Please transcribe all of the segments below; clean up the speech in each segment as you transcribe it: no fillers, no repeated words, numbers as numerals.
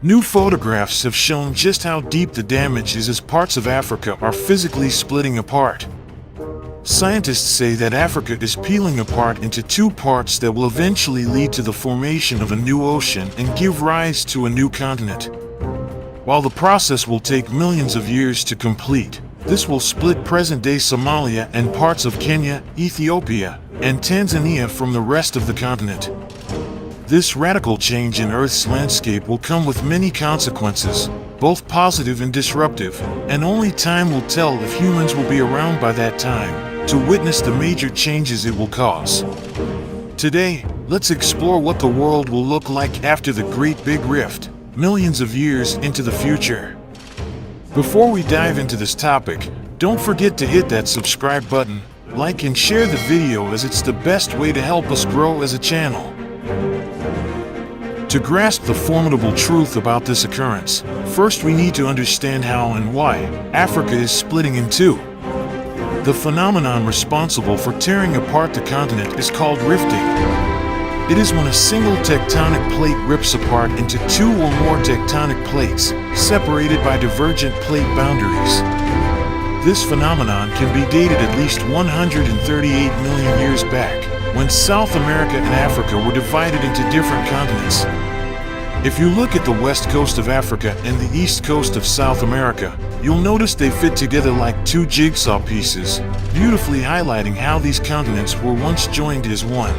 New photographs have shown just how deep the damage is as parts of Africa are physically splitting apart. Scientists say that Africa is peeling apart into two parts that will eventually lead to the formation of a new ocean and give rise to a new continent. While the process will take millions of years to complete, this will split present-day Somalia and parts of Kenya, Ethiopia, and Tanzania from the rest of the continent. This radical change in Earth's landscape will come with many consequences, both positive and disruptive, and only time will tell if humans will be around by that time to witness the major changes it will cause. Today, let's explore what the world will look like after the Great Big Rift, millions of years into the future. Before we dive into this topic, don't forget to hit that subscribe button, like and share the video as it's the best way to help us grow as a channel. To grasp the formidable truth about this occurrence, first we need to understand how and why Africa is splitting in two. The phenomenon responsible for tearing apart the continent is called rifting. It is when a single tectonic plate rips apart into two or more tectonic plates, separated by divergent plate boundaries. This phenomenon can be dated at least 138 million years back, when South America and Africa were divided into different continents. If you look at the west coast of Africa and the east coast of South America, you'll notice they fit together like two jigsaw pieces, beautifully highlighting how these continents were once joined as one.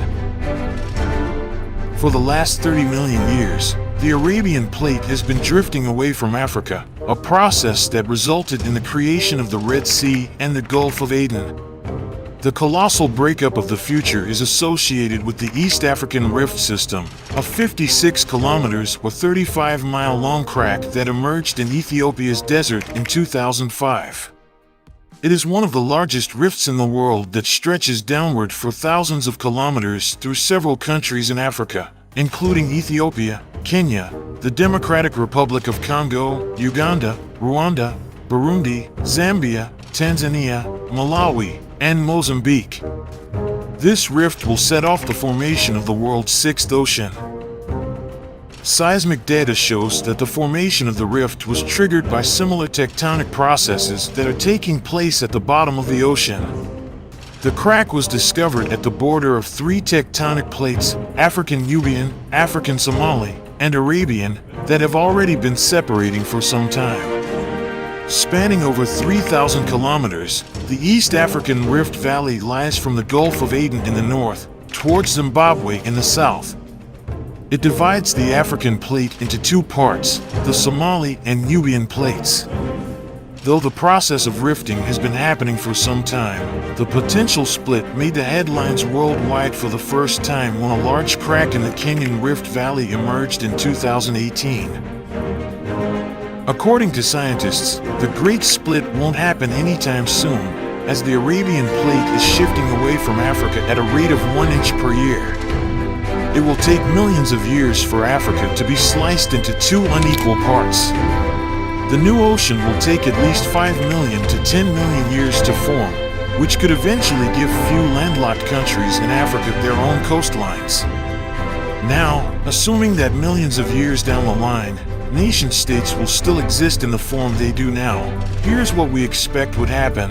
For the last 30 million years, the Arabian Plate has been drifting away from Africa, a process that resulted in the creation of the Red Sea and the Gulf of Aden. The colossal breakup of the future is associated with the East African Rift System, a 56 kilometers or 35-mile long crack that emerged in Ethiopia's desert in 2005. It is one of the largest rifts in the world that stretches downward for thousands of kilometers through several countries in Africa, including Ethiopia, Kenya, the Democratic Republic of Congo, Uganda, Rwanda, Burundi, Zambia, Tanzania, Malawi, and Mozambique. This rift will set off the formation of the world's sixth ocean. Seismic data shows that the formation of the rift was triggered by similar tectonic processes that are taking place at the bottom of the ocean. The crack was discovered at the border of three tectonic plates, African Nubian, African Somali, and Arabian, that have already been separating for some time. Spanning over 3,000 kilometers, the East African Rift Valley lies from the Gulf of Aden in the north, towards Zimbabwe in the south. It divides the African plate into two parts, the Somali and Nubian plates. Though the process of rifting has been happening for some time, the potential split made the headlines worldwide for the first time when a large crack in the Kenyan Rift Valley emerged in 2018. According to scientists, the Great Split won't happen anytime soon, as the Arabian Plate is shifting away from Africa at a rate of 1 inch per year. It will take millions of years for Africa to be sliced into two unequal parts. The new ocean will take at least 5 million to 10 million years to form, which could eventually give few landlocked countries in Africa their own coastlines. Now, assuming that millions of years down the line, nation-states will still exist in the form they do now, here's what we expect would happen.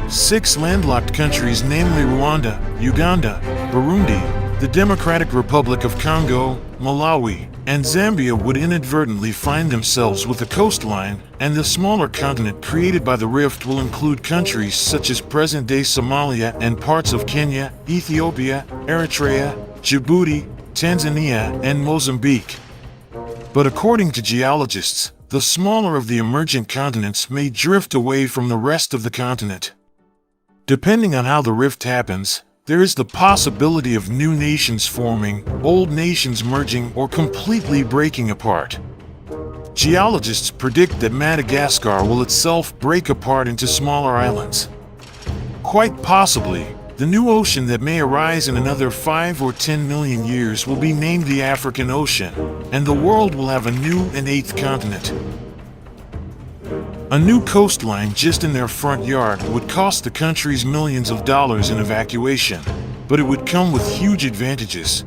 6 landlocked countries, namely Rwanda, Uganda, Burundi, the Democratic Republic of Congo, Malawi, and Zambia would inadvertently find themselves with a coastline, and the smaller continent created by the rift will include countries such as present-day Somalia and parts of Kenya, Ethiopia, Eritrea, Djibouti, Tanzania, and Mozambique. But according to geologists, the smaller of the emergent continents may drift away from the rest of the continent. Depending on how the rift happens, there is the possibility of new nations forming, old nations merging, or completely breaking apart. Geologists predict that Madagascar will itself break apart into smaller islands. Quite possibly, the new ocean that may arise in another 5 or 10 million years will be named the African Ocean, and the world will have a new and 8th continent. A new coastline just in their front yard would cost the countries millions of dollars in evacuation, but it would come with huge advantages.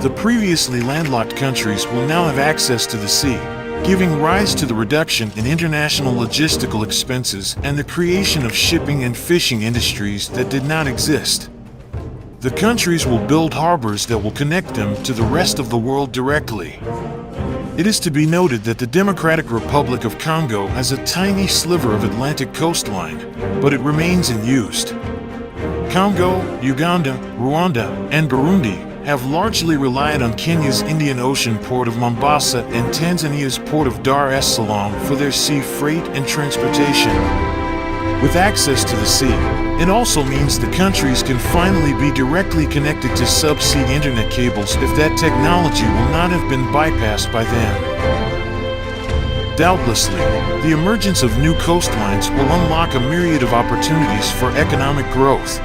The previously landlocked countries will now have access to the sea, giving rise to the reduction in international logistical expenses and the creation of shipping and fishing industries that did not exist. The countries will build harbors that will connect them to the rest of the world directly. It is to be noted that the Democratic Republic of Congo has a tiny sliver of Atlantic coastline, but it remains unused. Congo, Uganda, Rwanda, and Burundi have largely relied on Kenya's Indian Ocean port of Mombasa and Tanzania's port of Dar es Salaam for their sea freight and transportation. With access to the sea, it also means the countries can finally be directly connected to subsea internet cables if that technology will not have been bypassed by then. Doubtlessly, the emergence of new coastlines will unlock a myriad of opportunities for economic growth.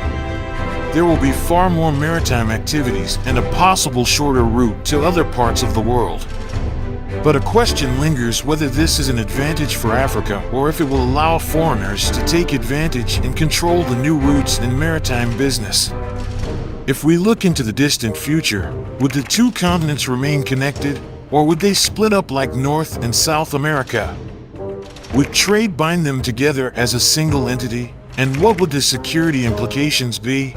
There will be far more maritime activities and a possible shorter route to other parts of the world. But a question lingers whether this is an advantage for Africa or if it will allow foreigners to take advantage and control the new routes in maritime business. If we look into the distant future, would the two continents remain connected, or would they split up like North and South America? Would trade bind them together as a single entity, and what would the security implications be?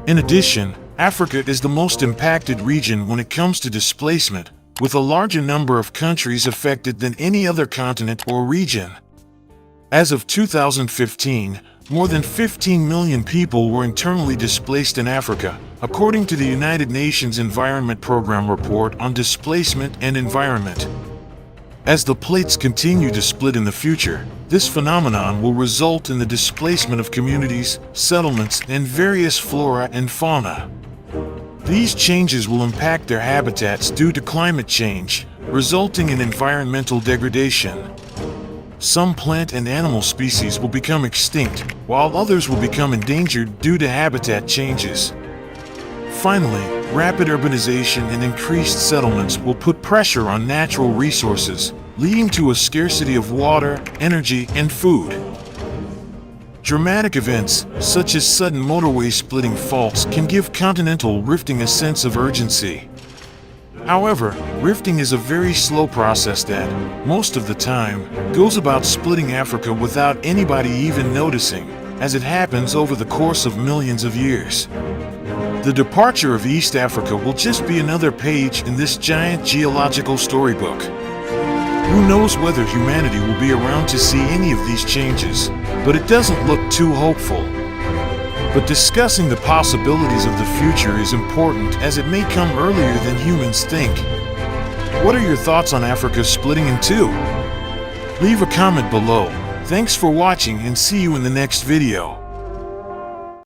In addition, Africa is the most impacted region when it comes to displacement, with a larger number of countries affected than any other continent or region. As of 2015, more than 15 million people were internally displaced in Africa, according to the United Nations Environment Programme report on displacement and environment. As the plates continue to split in the future, this phenomenon will result in the displacement of communities, settlements, and various flora and fauna. These changes will impact their habitats due to climate change, resulting in environmental degradation. Some plant and animal species will become extinct, while others will become endangered due to habitat changes. Finally, rapid urbanization and increased settlements will put pressure on natural resources, leading to a scarcity of water, energy, and food. Dramatic events, such as sudden motorway splitting faults, can give continental rifting a sense of urgency. However, rifting is a very slow process that, most of the time, goes about splitting Africa without anybody even noticing, as it happens over the course of millions of years. The departure of East Africa will just be another page in this giant geological storybook. Who knows whether humanity will be around to see any of these changes, but it doesn't look too hopeful. But discussing the possibilities of the future is important, as it may come earlier than humans think. What are your thoughts on Africa splitting in two? Leave a comment below. Thanks for watching and see you in the next video.